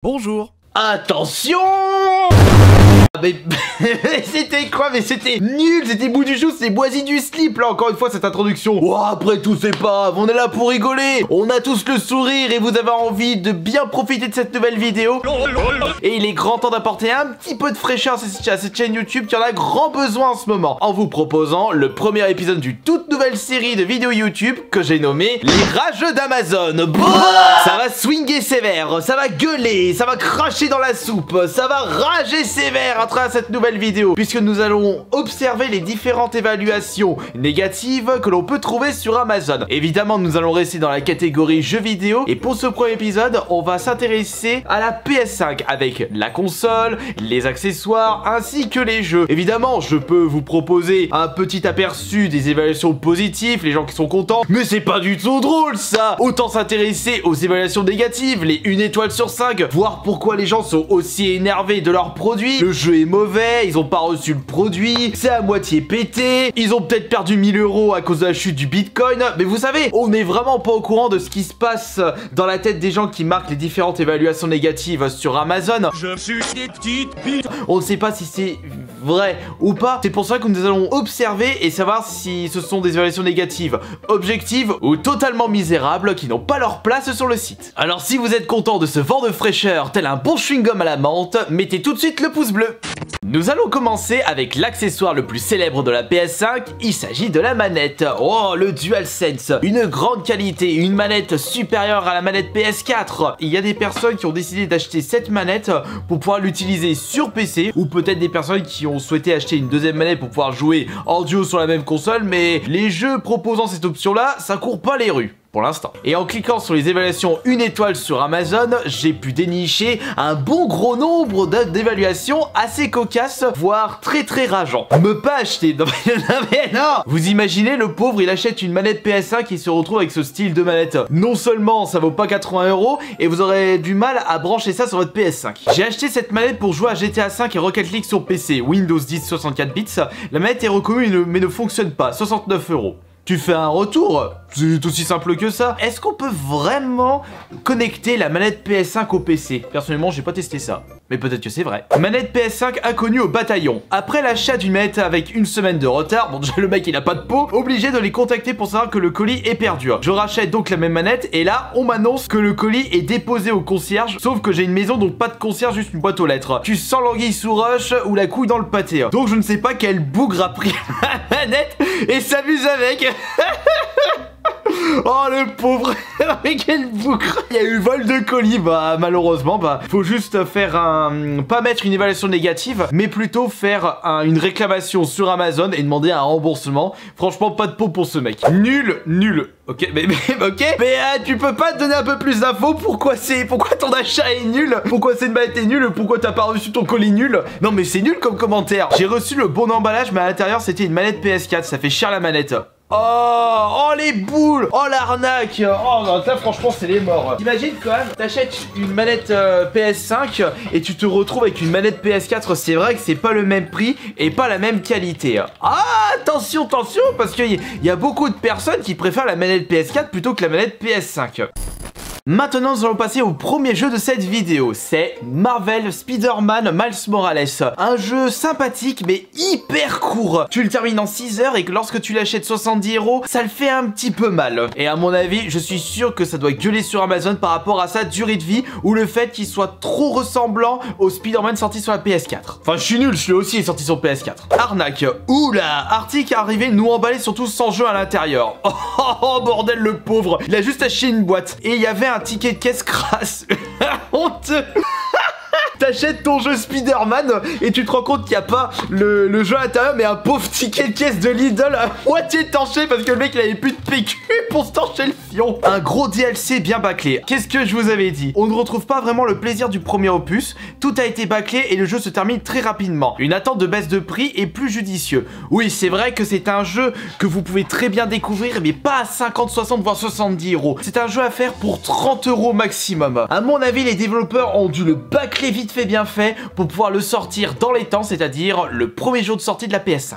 Bonjour. Attention! Mais c'était quoi? Mais c'était nul, c'était bout du chou, c'est Boisy du slip là, encore une fois cette introduction. Oh, après tout c'est pas grave, on est là pour rigoler. On a tous le sourire et vous avez envie de bien profiter de cette nouvelle vidéo. Et il est grand temps d'apporter un petit peu de fraîcheur à cette chaîne YouTube qui en a grand besoin en ce moment, en vous proposant le premier épisode d'une toute nouvelle série de vidéos YouTube que j'ai nommé Les Rageux d'Amazon. Ça va swinguer sévère, ça va gueuler, ça va cracher dans la soupe, ça va rager sévère à travers cette nouvelle vidéo, puisque nous allons observer les différentes évaluations négatives que l'on peut trouver sur Amazon. Évidemment, nous allons rester dans la catégorie jeux vidéo, et pour ce premier épisode, on va s'intéresser à la PS5 avec la console, les accessoires, ainsi que les jeux. Évidemment, je peux vous proposer un petit aperçu des évaluations positives, les gens qui sont contents, mais c'est pas du tout drôle ça. Autant s'intéresser aux évaluations négatives, les 1 étoile sur 5, voir pourquoi les gens sont aussi énervés de leur produit. Le jeu est mauvais, ils ont pas reçu le produit, c'est à moitié pété, ils ont peut-être perdu 1000 € à cause de la chute du Bitcoin. Mais vous savez, on n'est vraiment pas au courant de ce qui se passe dans la tête des gens qui marquent les différentes évaluations négatives sur Amazon. Je suis des petites bites. On ne sait pas si c'est vrai ou pas. C'est pour ça que nous allons observer et savoir si ce sont des évaluations négatives, objectives ou totalement misérables qui n'ont pas leur place sur le site. Alors si vous êtes content de ce vent de fraîcheur tel un bon chewing-gum à la menthe, mettez tout de suite le pouce bleu. Nous allons commencer avec l'accessoire le plus célèbre de la PS5, il s'agit de la manette. Oh, le DualSense, une grande qualité, une manette supérieure à la manette PS4. Il y a des personnes qui ont décidé d'acheter cette manette pour pouvoir l'utiliser sur PC, ou peut-être des personnes qui ont souhaité acheter une deuxième manette pour pouvoir jouer en duo sur la même console, mais les jeux proposant cette option-là, ça court pas les rues. Pour l'instant. Et en cliquant sur les évaluations 1 étoile sur Amazon, j'ai pu dénicher un bon gros nombre d'évaluations assez cocasses, voire très rageants. Me pas acheter, non mais non. Vous imaginez, le pauvre il achète une manette PS5 et se retrouve avec ce style de manette. Non seulement ça vaut pas 80 € et vous aurez du mal à brancher ça sur votre PS5. J'ai acheté cette manette pour jouer à GTA 5 et Rocket League sur PC, Windows 10 64 bits. La manette est reconnue mais ne fonctionne pas, 69 €. Tu fais un retour? C'est aussi simple que ça. Est-ce qu'on peut vraiment connecter la manette PS5 au PC? Personnellement, j'ai pas testé ça. Mais peut-être que c'est vrai. Manette PS5 inconnue au bataillon. Après l'achat d'une manette avec une semaine de retard, bon déjà le mec il a pas de peau, obligé de les contacter pour savoir que le colis est perdu. Je rachète donc la même manette et là on m'annonce que le colis est déposé au concierge. Sauf que j'ai une maison donc pas de concierge, juste une boîte aux lettres. Tu sens l'anguille sous roche ou la couille dans le pâté. Donc je ne sais pas quel bougre a pris la manette et s'amuse avec. Oh le pauvre. Mais quel bougre. Il y a eu vol de colis. Bah malheureusement faut juste faire pas mettre une évaluation négative, mais plutôt faire une réclamation sur Amazon et demander un remboursement. Franchement pas de peau pour ce mec. Nul. Ok, mais tu peux pas te donner un peu plus d'infos? Pourquoi ton achat est nul? Pourquoi cette manette est nulle? Pourquoi t'as pas reçu ton colis nul? Non mais c'est nul comme commentaire. J'ai reçu le bon emballage mais à l'intérieur c'était une manette PS4, ça fait cher la manette. Oh les boules. Oh l'arnaque. Oh non, ça franchement c'est les morts. T'imagines quand même, t'achètes une manette PS5 et tu te retrouves avec une manette PS4. C'est vrai que c'est pas le même prix et pas la même qualité. Ah attention parce qu'il y a beaucoup de personnes qui préfèrent la manette PS4 plutôt que la manette PS5. Maintenant nous allons passer au premier jeu de cette vidéo, c'est Marvel Spider-Man Miles Morales. Un jeu sympathique mais hyper court. Tu le termines en 6 heures et que lorsque tu l'achètes 70 €, ça le fait un petit peu mal. Et à mon avis, je suis sûr que ça doit gueuler sur Amazon par rapport à sa durée de vie ou le fait qu'il soit trop ressemblant au Spider-Man sorti sur la PS4. Enfin je suis nul, je l'ai aussi sorti sur PS4. Arnaque. Oula, Arctic est arrivé nous emballer surtout sans jeu à l'intérieur. Oh bordel le pauvre. Il a juste acheté une boîte et il y avait un ticket de caisse crasse. Honteux. T'achètes ton jeu Spider-Man et tu te rends compte qu'il n'y a pas le jeu à l'intérieur mais un pauvre ticket de caisse de Lidl à moitié tanché parce que le mec il avait plus de PQ pour se torcher le fion. Un gros DLC bien bâclé. Qu'est-ce que je vous avais dit? On ne retrouve pas vraiment le plaisir du premier opus. Tout a été bâclé et le jeu se termine très rapidement. Une attente de baisse de prix est plus judicieux. Oui c'est vrai que c'est un jeu que vous pouvez très bien découvrir mais pas à 50, 60 voire 70 €. C'est un jeu à faire pour 30 € maximum. À mon avis les développeurs ont dû le bâcler vite fait bien fait pour pouvoir le sortir dans les temps, c'est-à-dire le premier jour de sortie de la PS5.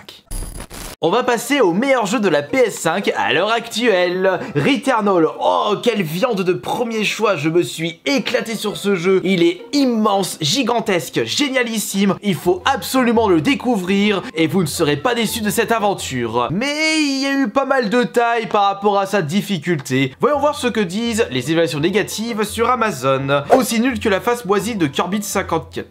On va passer au meilleur jeu de la PS5 à l'heure actuelle, Returnal. Oh, quelle viande de premier choix, je me suis éclaté sur ce jeu. Il est immense, gigantesque, génialissime. Il faut absolument le découvrir et vous ne serez pas déçus de cette aventure. Mais il y a eu pas mal de tailles par rapport à sa difficulté. Voyons voir ce que disent les évaluations négatives sur Amazon. Aussi nul que la face moisie de Kirby 54.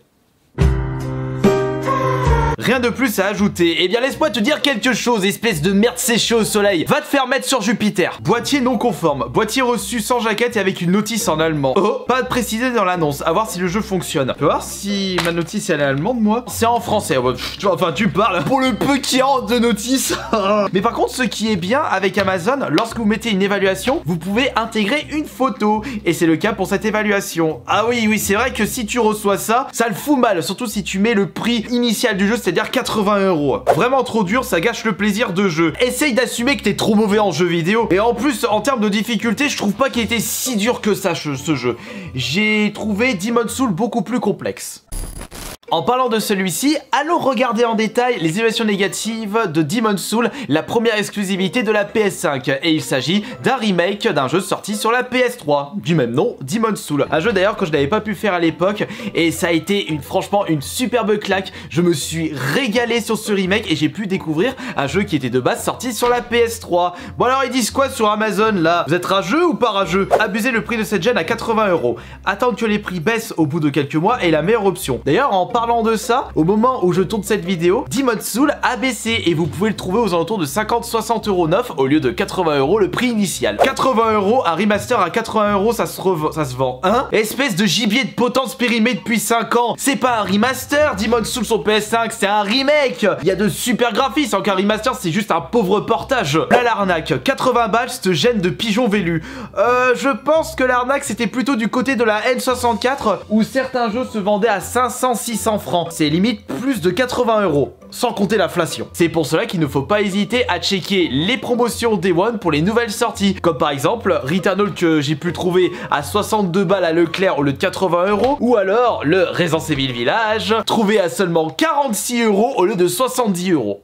Rien de plus à ajouter. Eh bien laisse-moi te dire quelque chose, espèce de merde séchée au soleil. Va te faire mettre sur Jupiter. Boîtier non conforme. Boîtier reçu sans jaquette et avec une notice en allemand. Oh, pas de précisé dans l'annonce. À voir si le jeu fonctionne. Je peux voir si ma notice elle est allemande, moi. C'est en français. Enfin, tu parles pour le peu qui rentre de notice. Mais par contre, ce qui est bien avec Amazon, lorsque vous mettez une évaluation, vous pouvez intégrer une photo. Et c'est le cas pour cette évaluation. Ah oui, c'est vrai que si tu reçois ça, ça le fout mal. Surtout si tu mets le prix initial du jeu, c'est-à-dire 80 €. Vraiment trop dur, ça gâche le plaisir de jeu. Essaye d'assumer que t'es trop mauvais en jeu vidéo. Et en plus, en termes de difficulté, je trouve pas qu'il était si dur que ça, ce jeu. J'ai trouvé Demon's Souls beaucoup plus complexe. En parlant de celui-ci, allons regarder en détail les évaluations négatives de Demon's Souls, la première exclusivité de la PS5. Et il s'agit d'un remake d'un jeu sorti sur la PS3, du même nom, Demon's Souls. Un jeu d'ailleurs que je n'avais pas pu faire à l'époque, et ça a été franchement une superbe claque. Je me suis régalé sur ce remake et j'ai pu découvrir un jeu qui était de base sorti sur la PS3. Bon alors ils disent quoi sur Amazon là? Vous êtes rageux ou pas rageux? Abusez le prix de cette gêne à 80 €. Attendre que les prix baissent au bout de quelques mois est la meilleure option. D'ailleurs en parlant de ça, au moment où je tourne cette vidéo, Demon's Souls a baissé et vous pouvez le trouver aux alentours de 50-60 € neuf au lieu de 80 € le prix initial. 80 €, un remaster à 80 €, ça se vend. Hein? Espèce de gibier de potence périmé depuis 5 ans. C'est pas un remaster, Demon's Souls sur PS5, c'est un remake. Il y a de super graphismes, alors qu'un remaster c'est juste un pauvre portage. Là l'arnaque, 80 balles, cette gêne de pigeon vélu. Je pense que l'arnaque c'était plutôt du côté de la N64 où certains jeux se vendaient à 500-600 francs. C'est limite plus de 80 €, sans compter l'inflation. C'est pour cela qu'il ne faut pas hésiter à checker les promotions Day One pour les nouvelles sorties, comme par exemple Returnal que j'ai pu trouver à 62 balles à Leclerc au lieu de 80 €, ou alors le Resident Evil Village, trouvé à seulement 46 € au lieu de 70 €.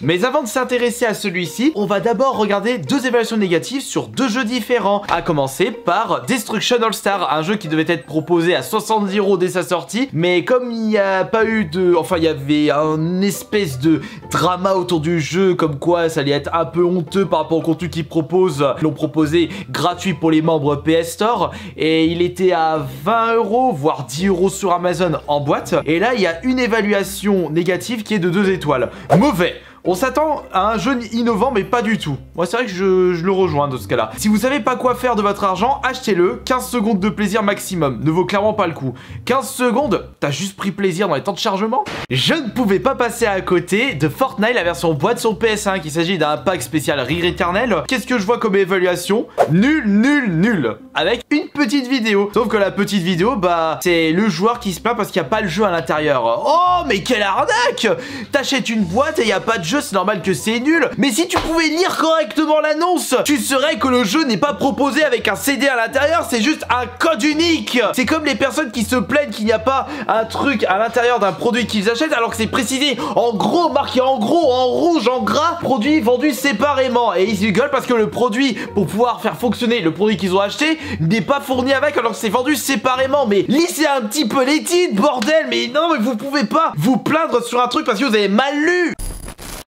Mais avant de s'intéresser à celui-ci, on va d'abord regarder deux évaluations négatives sur deux jeux différents. À commencer par Destruction All Star, un jeu qui devait être proposé à 70 € dès sa sortie, mais comme il n'y a pas eu de... Enfin, il y avait un espèce de drama autour du jeu, comme quoi ça allait être un peu honteux par rapport au contenu qu'ils proposent. Ils l'ont proposé gratuit pour les membres PS Store, et il était à 20 €, voire 10 € sur Amazon en boîte. Et là, il y a une évaluation négative qui est de 2 étoiles. Mauvais! On s'attend à un jeu innovant, mais pas du tout. Moi, c'est vrai que je le rejoins dans ce cas-là. Si vous savez pas quoi faire de votre argent, achetez-le. 15 secondes de plaisir maximum. Ne vaut clairement pas le coup. 15 secondes, t'as juste pris plaisir dans les temps de chargement? Je ne pouvais pas passer à côté de Fortnite, la version boîte sur PS5. Il s'agit d'un pack spécial Returnal. Qu'est-ce que je vois comme évaluation? Nul. Avec une petite vidéo. Sauf que la petite vidéo, bah, c'est le joueur qui se plaint parce qu'il n'y a pas le jeu à l'intérieur. Oh, mais quelle arnaque! T'achètes une boîte et il n'y a pas de jeu. C'est normal que c'est nul, mais si tu pouvais lire correctement l'annonce, tu saurais que le jeu n'est pas proposé avec un CD à l'intérieur, c'est juste un code unique. C'est comme les personnes qui se plaignent qu'il n'y a pas un truc à l'intérieur d'un produit qu'ils achètent alors que c'est précisé en gros, marqué en gros, en rouge, en gras, produit vendu séparément. Et ils rigolent parce que le produit, pour pouvoir faire fonctionner le produit qu'ils ont acheté, n'est pas fourni avec alors que c'est vendu séparément. Mais lisez un petit peu les titres, bordel. Mais non, mais vous pouvez pas vous plaindre sur un truc parce que vous avez mal lu.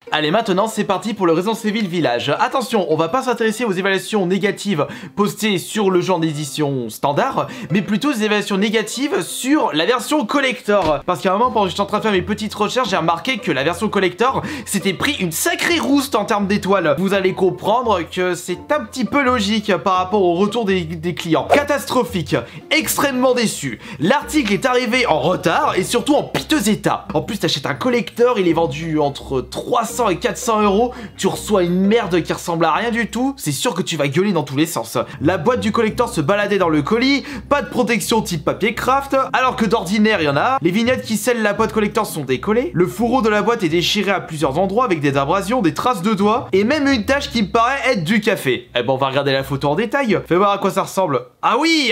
Allez, maintenant c'est parti pour le Resident Evil Village. Attention, on va pas s'intéresser aux évaluations négatives postées sur le jeu en édition standard, mais plutôt aux évaluations négatives sur la version collector. Parce qu'à un moment, pendant que j'étais en train de faire mes petites recherches, j'ai remarqué que la version collector s'était pris une sacrée rouste en termes d'étoiles. Vous allez comprendre que c'est un petit peu logique par rapport au retour des clients. Catastrophique, extrêmement déçu. L'article est arrivé en retard et surtout en piteux état. En plus, t'achètes un collector, il est vendu entre 300 et 400 €, tu reçois une merde qui ressemble à rien du tout, c'est sûr que tu vas gueuler dans tous les sens. La boîte du collector se baladait dans le colis, pas de protection type papier craft, alors que d'ordinaire il y en a. Les vignettes qui scellent la boîte collector sont décollées, le fourreau de la boîte est déchiré à plusieurs endroits avec des abrasions, des traces de doigts, et même une tache qui me paraît être du café. Eh ben on va regarder la photo en détail, fais voir à quoi ça ressemble. Ah oui,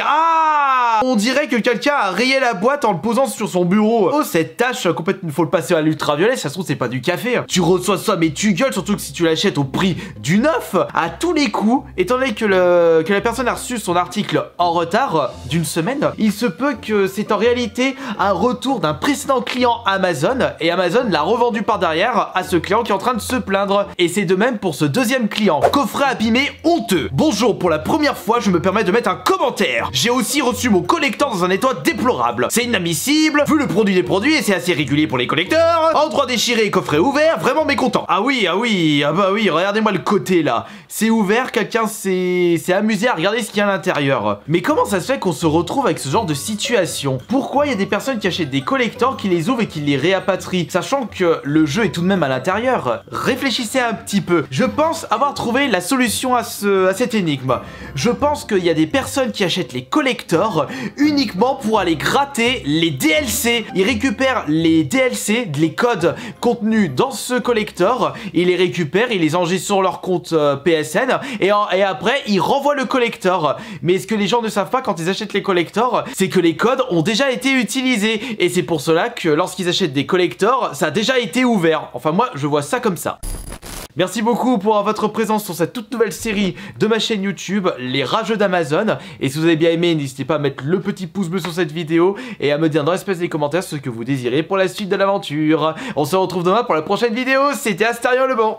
on dirait que quelqu'un a rayé la boîte en le posant sur son bureau. Oh cette tache complètement, faut le passer à l'ultraviolet, ça se trouve c'est pas du café. Tu reçois ça, mais tu gueules, surtout que si tu l'achètes au prix du neuf, à tous les coups, étant donné que la personne a reçu son article en retard d'une semaine, il se peut que c'est en réalité un retour d'un précédent client Amazon, et Amazon l'a revendu par derrière à ce client qui est en train de se plaindre. Et c'est de même pour ce deuxième client. Coffret abîmé honteux. Bonjour, pour la première fois, je me permets de mettre un commentaire. J'ai aussi reçu mon collector dans un état déplorable. C'est inadmissible, vu le produit des produits, et c'est assez régulier pour les collecteurs. Endroit déchiré et coffret ouvert, vraiment mécontent. Ah bah oui, regardez-moi le côté là. C'est ouvert, quelqu'un s'est amusé à regarder ce qu'il y a à l'intérieur. Mais comment ça se fait qu'on se retrouve avec ce genre de situation? Pourquoi il y a des personnes qui achètent des collectors, qui les ouvrent et qui les réapatrient, sachant que le jeu est tout de même à l'intérieur? Réfléchissez un petit peu. Je pense avoir trouvé la solution à cette énigme. Je pense qu'il y a des personnes qui achètent les collectors uniquement pour aller gratter les DLC. Ils récupèrent les DLC, les codes contenus dans ce collector, ils les récupèrent, ils les enregistrent sur leur compte PSN et après ils renvoient le collector. Mais ce que les gens ne savent pas quand ils achètent les collectors, c'est que les codes ont déjà été utilisés, et c'est pour cela que lorsqu'ils achètent des collectors, ça a déjà été ouvert. Enfin moi je vois ça comme ça. Merci beaucoup pour votre présence sur cette toute nouvelle série de ma chaîne YouTube, Les Rageux d'Amazon. Et si vous avez bien aimé, n'hésitez pas à mettre le petit pouce bleu sur cette vidéo et à me dire dans l'espace des commentaires ce que vous désirez pour la suite de l'aventure. On se retrouve demain pour la prochaine vidéo. C'était Astarion le Bon.